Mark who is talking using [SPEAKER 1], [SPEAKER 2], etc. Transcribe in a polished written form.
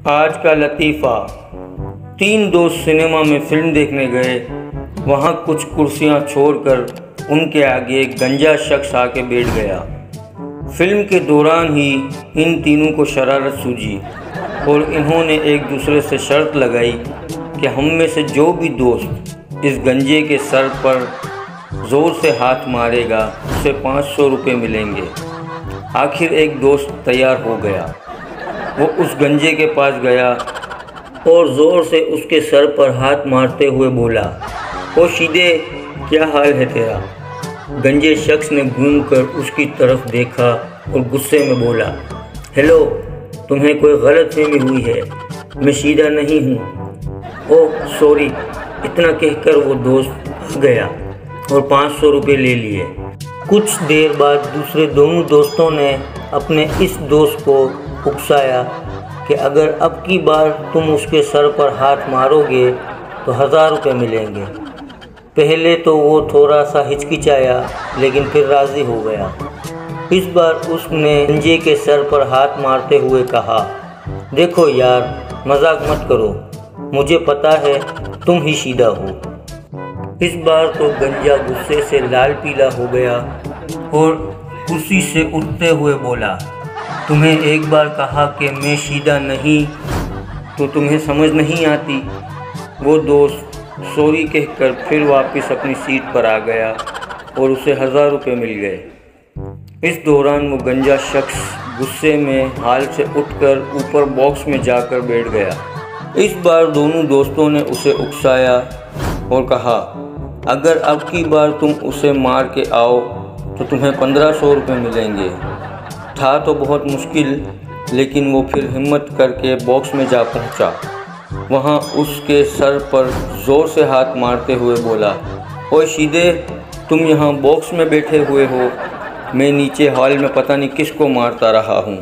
[SPEAKER 1] आज का लतीफ़ा। 3 दोस्त सिनेमा में फ़िल्म देखने गए। वहाँ कुछ कुर्सियाँ छोड़कर उनके आगे एक गंजा शख्स आके बैठ गया। फिल्म के दौरान ही इन तीनों को शरारत सूझी और इन्होंने एक दूसरे से शर्त लगाई कि हम में से जो भी दोस्त इस गंजे के सर पर ज़ोर से हाथ मारेगा उसे 500 रुपये मिलेंगे। आखिर एक दोस्त तैयार हो गया। वो उस गंजे के पास गया और ज़ोर से उसके सर पर हाथ मारते हुए बोला, ओ शीदे, क्या हाल है तेरा? गंजे शख्स ने घूमकर उसकी तरफ देखा और गुस्से में बोला, हेलो, तुम्हें कोई गलतफहमी हुई है, मैं शीदा नहीं हूँ। Oh sorry. इतना कहकर वो दोस्त आ गया और 500 रुपये ले लिए। कुछ देर बाद दूसरे दोनों दोस्तों ने अपने इस दोस्त को उकसाया कि अगर अब की बार तुम उसके सर पर हाथ मारोगे तो 1000 रुपये मिलेंगे। पहले तो वो थोड़ा सा हिचकिचाया लेकिन फिर राज़ी हो गया। इस बार उसने गंजे के सर पर हाथ मारते हुए कहा, देखो यार, मजाक मत करो, मुझे पता है तुम ही शीदा हो। इस बार तो गंजा गुस्से से लाल पीला हो गया और कुर्सी से उठते हुए बोला, तुम्हें एक बार कहा कि मैं शीदा नहीं तो तुम्हें समझ नहीं आती। वो दोस्त सॉरी कहकर फिर वापस अपनी सीट पर आ गया और उसे 1000 रुपये मिल गए। इस दौरान वो गंजा शख्स गुस्से में हाल से उठकर ऊपर बॉक्स में जाकर बैठ गया। इस बार दोनों दोस्तों ने उसे उकसाया और कहा, अगर अब की बार तुम उसे मार के आओ तो तुम्हें 1500 रुपये मिलेंगे। था तो बहुत मुश्किल, लेकिन वो फिर हिम्मत करके बॉक्स में जा पहुंचा। वहां उसके सर पर ज़ोर से हाथ मारते हुए बोला, ओए शीदे, तुम यहाँ बॉक्स में बैठे हुए हो, मैं नीचे हॉल में पता नहीं किसको मारता रहा हूँ।